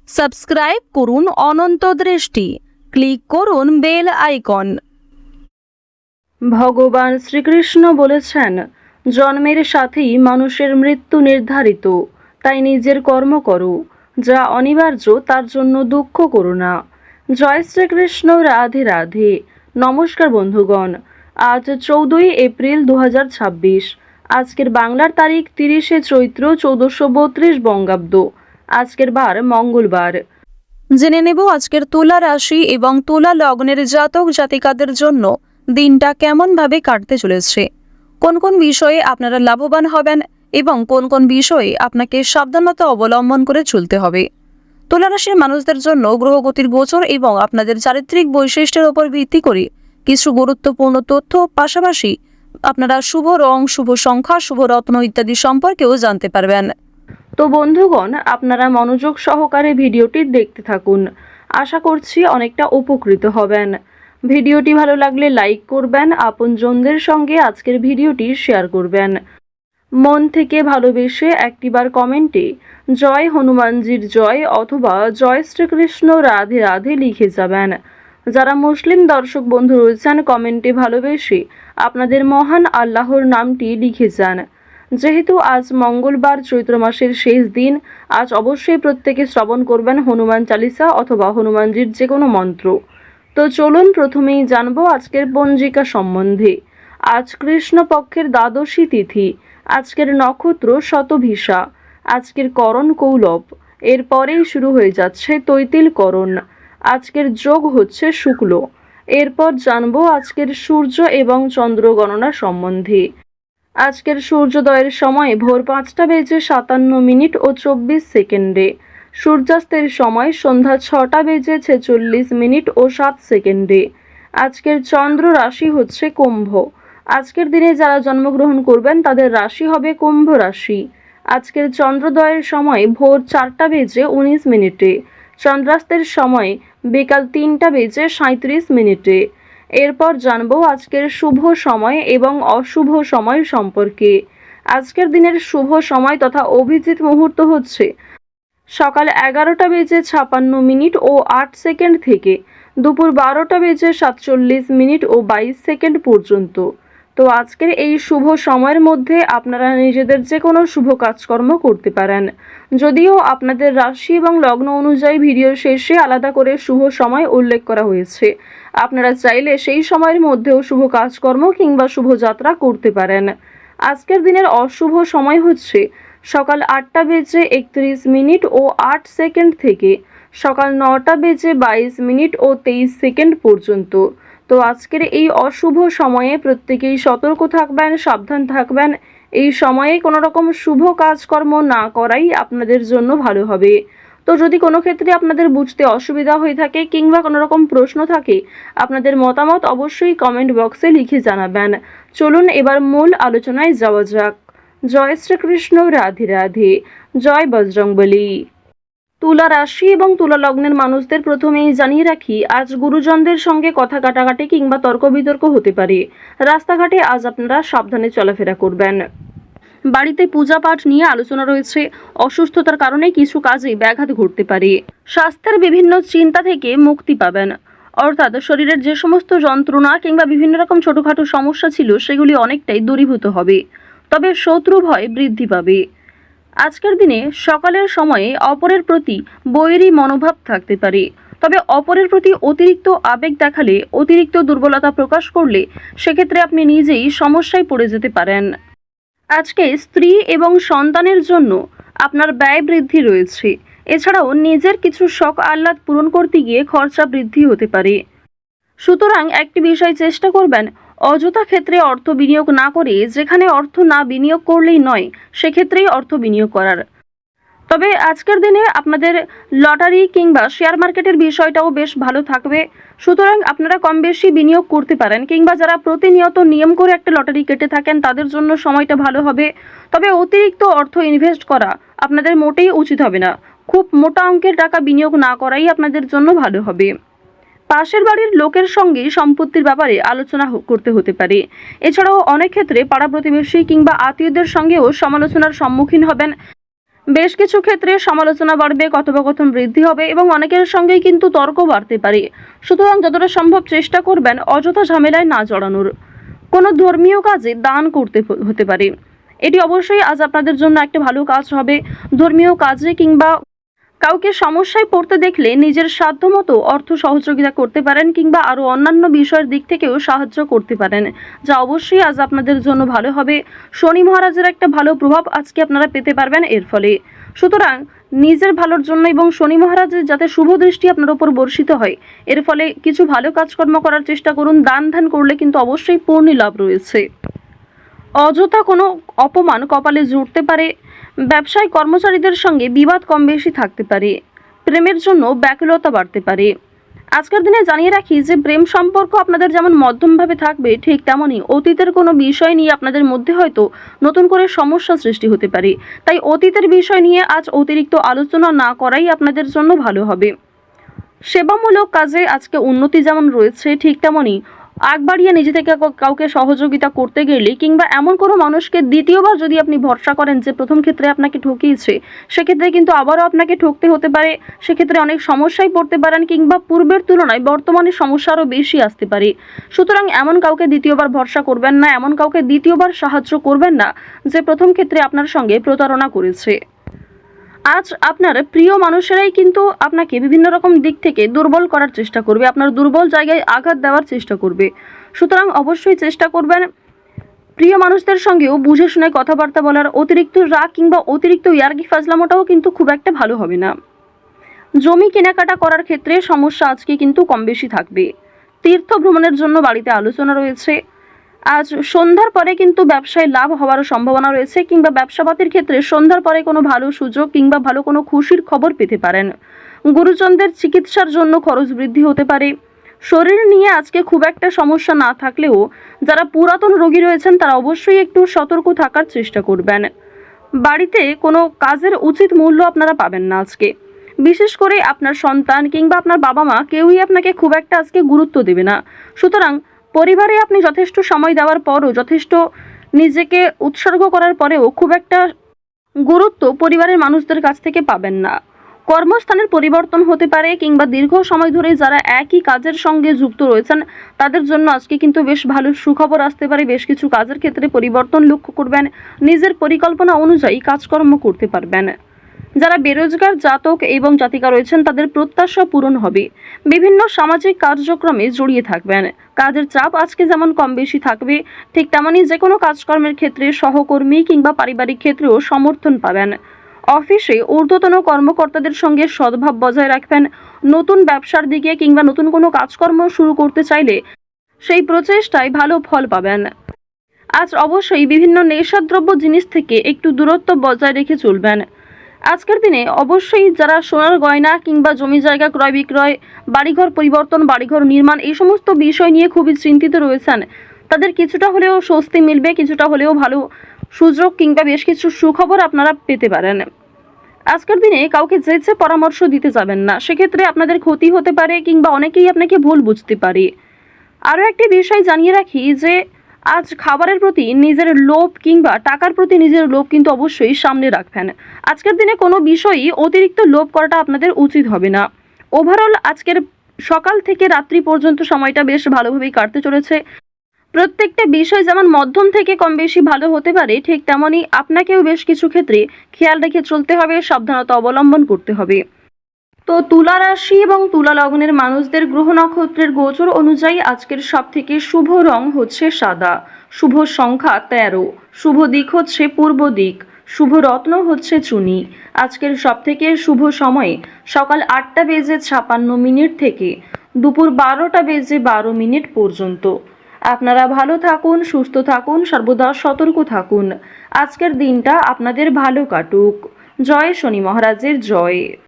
Subscribe করুন অনন্ত দৃষ্টি, click করুন বেল আইকন। ভগবান শ্রীকৃষ্ণ বলেছেন, জন্মের সাথেই মানুষের মৃত্যু নির্ধারিত, তাই নিজের কর্ম করো, যা অনিবার্য তার জন্য দুঃখ করো না। জয় শ্রীকৃষ্ণ, রাধে রাধে। নমস্কার বন্ধুগণ, আজ 14ই এপ্রিল 2026। আজকের বাংলার তারিখ 30শে চৈত্র 1432 বঙ্গাব্দ। আজকের বার মঙ্গলবার। জেনে নেব আজকের তুলা রাশি এবং তুলা লগ্নের জাতক জাতিকাদের জন্য দিনটা কেমনভাবে কাটতে চলেছে, কোন কোন বিষয়ে আপনারা লাভবান হবেন এবং কোন কোন বিষয়ে আপনাকে সাবধানতা অবলম্বন করে চলতে হবে। তুলা রাশির মানুষদের জন্য গ্রহগতির গোচর এবং আপনাদের চারিত্রিক বৈশিষ্ট্যের উপর ভিত্তি করে কিছু গুরুত্বপূর্ণ তথ্য, পাশাপাশি আপনারা শুভ রং, শুভ সংখ্যা, শুভ রত্ন ইত্যাদি সম্পর্কেও জানতে পারবেন। তো বন্ধুগণ, আপনারা মনোযোগ সহকারে ভিডিওটি দেখতে থাকুন। আশা করছি অনেকটা উপকৃত হবেন। ভিডিওটি ভালো লাগলে লাইক করবেন, আপনজনদের সঙ্গে আজকের ভিডিওটি শেয়ার করবেন। মন থেকে ভালোবেসে একটিবার কমেন্টে জয় হনুমানজির জয় অথবা জয় শ্রীকৃষ্ণ রাধে রাধে লিখে যাবেন। যারা মুসলিম দর্শক বন্ধু রয়েছেন, কমেন্টে ভালোবেসে আপনাদের মহান আল্লাহর নামটি লিখে যান। যেহেতু আজ মঙ্গলবার, চৈত্র মাসের শেষ দিন, আজ অবশ্যই প্রত্যেকে শ্রবণ করবেন হনুমান চালিসা অথবা হনুমানজির যে কোনো মন্ত্র। তো চলুন প্রথমেই জানবো আজকের পঞ্জিকা সম্বন্ধে। আজ কৃষ্ণপক্ষের দ্বাদশী তিথি। আজকের নক্ষত্র শতভিসা। আজকের করণ কৌলব। এরপরেই শুরু হয়ে যাচ্ছে তৈতিল করণ। আজকের যোগ হচ্ছে শুক্ল। এরপর জানবো আজকের সূর্য এবং চন্দ্র গণনা সম্বন্ধে। আজকের সূর্যোদয়ের সময় ভোর 5:57 ও 24 সেকেন্ডে। সূর্যাস্তের সময় সন্ধ্যা 6:46 ও 7 সেকেন্ডে। আজকের চন্দ্র রাশি হচ্ছে কুম্ভ। আজকের দিনে যারা জন্মগ্রহণ করবেন তাদের রাশি হবে কুম্ভ রাশি। আজকের চন্দ্রোদয়ের সময় ভোর 4:19। চন্দ্রাস্তের সময় বিকাল 3:37। এরপর জানবো আজকের শুভ সময় এবং অশুভ সময় সম্পর্কে। আজকের দিনের শুভ সময় তথা অভিজিৎ মুহূর্ত হচ্ছে সকাল 11:56 ও 8 সেকেন্ড থেকে দুপুর 12:47 ও 22 সেকেন্ড পর্যন্ত। তো আজকের এই শুভ সময়ের মধ্যে আপনারা নিজেদের যে কোনো শুভ কাজকর্ম করতে পারেন। যদিও আপনাদের রাশি এবং লগ্ন অনুযায়ী ভিডিওর শেষে আলাদা করে শুভ সময় উল্লেখ করা হয়েছে, আপনারা চাইলে সেই সময়ের মধ্যেও শুভ কাজকর্ম কিংবা শুভযাত্রা করতে পারেন। আজকের দিনের অশুভ সময় হচ্ছে সকাল 8:31 ও 8 সেকেন্ড থেকে সকাল 9:22 ও 23 সেকেন্ড পর্যন্ত। তো আজকের এই অশুভ সময়ে প্রত্যেকেই সতর্ক থাকবেন, সাবধান থাকবেন। এই সময়ে কোনো রকম শুভ কাজকর্ম না করাই আপনাদের জন্য ভালো হবে। তো যদি কোনো ক্ষেত্রে আপনাদের বুঝতে অসুবিধা হয়ে থাকে কিংবা কোনো রকম প্রশ্ন থাকে, আপনাদের মতামত অবশ্যই কমেন্ট বক্সে লিখে জানাবেন। চলুন এবার মূল আলোচনায় যাওয়া যাক। জয় শ্রীকৃষ্ণ, রাধে রাধে। জয় বজরংবলী। তুলা রাশি এবং তুলা লগ্নের মানুষদের প্রথমেই জানিয়ে রাখি, আজ গুরুজনদের সঙ্গে কথা কাটাকাটি কিংবা তর্ক বিতর্ক হতে পারে। রাস্তাঘাটে আজ আপনারা সাবধানে চলাফেরা করবেন। বাড়িতে পূজা পাঠ নিয়ে আলোচনা রয়েছে। অসুস্থতার কারণে কিছু কাজে ব্যাঘাত ঘটতে পারে। স্বাস্থ্যের বিভিন্ন চিন্তা থেকে মুক্তি পাবেন, অর্থাৎ শরীরের যে সমস্ত যন্ত্রণা কিংবা বিভিন্ন রকম ছোটখাটো সমস্যা ছিল সেগুলি অনেকটাই দূরীভূত হবে। তবে শত্রু ভয় বৃদ্ধি পাবে। আজকের দিনে সকালের সময়ে অপরের প্রতি বৈরী মনোভাব থাকতে পারে। তবে অপরের প্রতি অতিরিক্ত আবেগ দেখালে, অতিরিক্ত দুর্বলতা প্রকাশ করলে সেক্ষেত্রে আপনি নিজেই সমস্যায় পড়ে যেতে পারেন। আজকে স্ত্রী এবং সন্তানের জন্য আপনার ব্যয় বৃদ্ধি রয়েছে। এছাড়াও নিজের কিছু শখ আহ্লাদ পূরণ করতে গিয়ে খরচা বৃদ্ধি হতে পারে। সুতরাং একটি বিষয় চেষ্টা করবেন, অযথা ক্ষেত্রে অর্থ বিনিয়োগ না করে যেখানে অর্থ না বিনিয়োগ করলেই নয় সেক্ষেত্রেই অর্থ বিনিয়োগ করার। তবে আজকের দিনে আপনাদের লটারি কিংবা শেয়ার মার্কেটের বিষয়টাও বেশ ভালো থাকবে। সুতরাং আপনারা কম বেশি বিনিয়োগ করতে পারেন, কিংবা যারা প্রতিনিয়ত নিয়ম করে একটা লটারি কেটে থাকেন তাদের জন্য সময়টা ভালো হবে। তবে অতিরিক্ত অর্থ ইনভেস্ট করা আপনাদের মোটেই উচিত হবে না। খুব মোটা অঙ্কের টাকা বিনিয়োগ না করাই আপনাদের জন্য ভালো হবে। পাশের বাড়ির লোকের সঙ্গে সম্পত্তির ব্যাপারে আলোচনা করতে হতে পারে। এছাড়াও অনেক ক্ষেত্রে পাড়া প্রতিবেশী কিংবা আত্মীয়দের সঙ্গেও সমালোচনার সম্মুখীন হবেন। বেশ কিছু ক্ষেত্রে সমালোচনা বাড়বে, কথোপকথন বৃদ্ধি হবে এবং অনেকের সঙ্গেই কিন্তু তর্ক বাড়তে পারে। সুতরাং যতটা সম্ভব চেষ্টা করবেন অযথা ঝামেলায় না জড়ানোর। কোনো ধর্মীয় কাজে দান করতে হতে পারে, এটি অবশ্যই আজ আপনাদের জন্য একটা ভালো কাজ হবে। ধর্মীয় কাজে কিংবা কাউকে সমস্যায় পড়তে দেখলে নিজের সাধ্যমতো অর্থ সহযোগিতা করতে পারেন কিংবা আরও অন্যান্য বিষয়ের দিক থেকেও সাহায্য করতে পারেন, যা অবশ্যই আজ আপনাদের জন্য ভালো হবে। শনি মহারাজের একটা ভালো প্রভাব আজকে আপনারা পেতে পারবেন এর ফলে। সুতরাং নিজের ভালোর জন্য এবং শনি মহারাজের যাতে শুভ দৃষ্টি আপনার উপর বর্ষিত হয়, এর ফলে কিছু ভালো কাজকর্ম করার চেষ্টা করুন। দান ধ্যান করলে কিন্তু অবশ্যই পূর্ণ লাভ রয়েছে। অযথা কোনো অপমান কপালে জুটতে পারে। ব্যবসায় কর্মচারীদের সঙ্গে বিবাদ কম বেশি থাকতে পারে। প্রেমের জন্য ব্যাকুলতা বাড়তে পারে। আজকের দিনে জানিয়ে রাখি যে প্রেম সম্পর্ক আপনাদের যেমন মধ্যমভাবে থাকবে, ঠিক তেমনই অতীতের কোনো বিষয় নিয়ে আপনাদের মধ্যে হয়তো নতুন করে সমস্যা সৃষ্টি হতে পারে। তাই অতীতের বিষয় নিয়ে আজ অতিরিক্ত আলোচনা না করাই আপনাদের জন্য ভালো হবে। সেবামূলক কাজে আজকে উন্নতি যেমন রয়েছে, ঠিক তেমনই আগ বাড়িয়ে নিজে থেকে কাউকে সহযোগিতা করতে গেলে কিংবা এমন কোনো মানুষকে দ্বিতীয়বার যদি আপনি ভরসা করেন যে প্রথম ক্ষেত্রে আপনাকে ঠকিয়েছে, সেক্ষেত্রে কিন্তু আবারও আপনাকে ঠকতে হতে পারে। সেক্ষেত্রে অনেক সমস্যায় পড়তে পারেন কিংবা পূর্বের তুলনায় বর্তমানে সমস্যা আরও বেশি আসতে পারে। সুতরাং এমন কাউকে দ্বিতীয়বার ভরসা করবেন না, এমন কাউকে দ্বিতীয়বার সাহায্য করবেন না যে প্রথম ক্ষেত্রে আপনার সঙ্গে প্রতারণা করেছে। আজ আপনার প্রিয় মানুষেরাই কিন্তু আপনাকে বিভিন্ন রকম দিক থেকে দুর্বল করার চেষ্টা করবে, আপনার দুর্বল জায়গায় আঘাত দেওয়ার চেষ্টা করবে। সুতরাং অবশ্যই চেষ্টা করবেন প্রিয় মানুষদের সঙ্গেও বুঝে শুনে কথাবার্তা বলার। অতিরিক্ত রাগ কিংবা অতিরিক্ত ইয়ার্কি ফাজলামোটাও কিন্তু খুব একটা ভালো হবে না। জমি কেনাকাটা করার ক্ষেত্রে সমস্যা আজকে কিন্তু কম বেশি থাকবে। তীর্থ ভ্রমণের জন্য বাড়িতে আলোচনা রয়েছে। আজ সন্ধ্যার পরে কিন্তু ব্যবসায় লাভ হওয়ার সম্ভাবনা রয়েছে কিংবা ব্যবসাপাতির ক্ষেত্রে সন্ধ্যার পরে কোনো ভালো সুযোগ কিংবা ভালো কোনো খুশির খবর পেতে পারেন। গুরুজনদের চিকিৎসার জন্য খরচ বৃদ্ধি হতে পারে। শরীর নিয়ে আজকে খুব একটা সমস্যা না থাকলেও যারা পুরাতন রোগী রয়েছেন তারা অবশ্যই একটু সতর্ক থাকার চেষ্টা করবেন। বাড়িতে কোনো কাজের উচিত মূল্য আপনারা পাবেন না আজকে। বিশেষ করে আপনার সন্তান কিংবা আপনার বাবা মা কেউই আপনাকে খুব একটা আজকে গুরুত্ব দেবে না। সুতরাং পরিবারে আপনি যথেষ্ট সময় দেওয়ার পরও, যথেষ্ট নিজেকে উৎসর্গ করার পরেও খুব একটা গুরুত্ব পরিবারের মানুষদের কাছ থেকে পাবেন না। কর্মস্থানের পরিবর্তন হতে পারে কিংবা দীর্ঘ সময় ধরে যারা একই কাজের সঙ্গে যুক্ত রয়েছেন তাদের জন্য আজকে কিন্তু বেশ ভালো সুখবর আসতে পারে। বেশ কিছু কাজের ক্ষেত্রে পরিবর্তন লক্ষ্য করবেন, নিজের পরিকল্পনা অনুযায়ী কাজকর্ম করতে পারবেন। যারা বেরোজগার জাতক এবং জাতিকা রয়েছেন তাদের প্রত্যাশা পূরণ হবে। বিভিন্ন সামাজিক কার্যক্রমে জড়িয়ে থাকবেন। কাজের চাপ আজকে যেমন কম বেশি থাকবে, ঠিক তেমনই যে কোনো কাজকর্মের ক্ষেত্রে সহকর্মী কিংবা পারিবারিক ক্ষেত্রেও সমর্থন পাবেন। অফিসে ঊর্ধ্বতন কর্মকর্তাদের সঙ্গে সদ্ভাব বজায় রাখবেন। নতুন ব্যবসার দিকে কিংবা নতুন কোনো কাজকর্ম শুরু করতে চাইলে সেই প্রচেষ্টায় ভালো ফল পাবেন। আজ অবশ্যই বিভিন্ন নেশাদ্রব্য জিনিস থেকে একটু দূরত্ব বজায় রেখে চলবেন। আজকের দিনে অবশ্যই যারা সোনার গয়না কিংবা জমি জায়গা ক্রয় বিক্রয়, বাড়িঘর পরিবর্তন, বাড়িঘর নির্মাণ এই সমস্ত বিষয় নিয়ে খুবই চিন্তিত রয়েছেন, তাদের কিছুটা হলেও স্বস্তি মিলবে, কিছুটা হলেও ভালো সুযোগ কিংবা বেশ কিছু সুখবর আপনারা পেতে পারেন। আজকের দিনে কাউকে যেচে পরামর্শ দিতে যাবেন না, সেক্ষেত্রে আপনাদের ক্ষতি হতে পারে কিংবা অনেকেই আপনাকে ভুল বুঝতে পারে। আরও একটি বিষয় জানিয়ে রাখি যে আজ খাবারের প্রতি নিজের লোভ কিংবা টাকার প্রতি নিজের লোভ কিন্তু অবশ্যই সামনে রাখবেন। আজকের দিনে কোনো বিষয়ই অতিরিক্ত লোভ করাটা আপনাদের উচিত হবে না। ওভারঅল আজকের সকাল থেকে রাত্রি পর্যন্ত সময়টা বেশ ভালোভাবেই কাটতে চলেছে। প্রত্যেকটা বিষয় যেমন মধ্যম থেকে কম বেশি ভালো হতে পারে, ঠিক তেমনই আপনাকেও বেশ কিছু ক্ষেত্রে খেয়াল রেখে চলতে হবে, সাবধানতা অবলম্বন করতে হবে। তো তুলা রাশি এবং তুলা লগ্নের মানুষদের গ্রহ নক্ষত্রের গোচর অনুযায়ী আজকের সবথেকে শুভ রং হচ্ছে সাদা, শুভ সংখ্যা 13, শুভ দিক হচ্ছে পূর্ব দিক, শুভ রত্ন হচ্ছে চুনি। আজকের সবথেকে শুভ সময়ে সকাল 8:56 থেকে দুপুর 12:12 পর্যন্ত। আপনারা ভালো থাকুন, সুস্থ থাকুন, সর্বদা সতর্ক থাকুন। আজকের দিনটা আপনাদের ভালো কাটুক। জয় শনি মহারাজের জয়।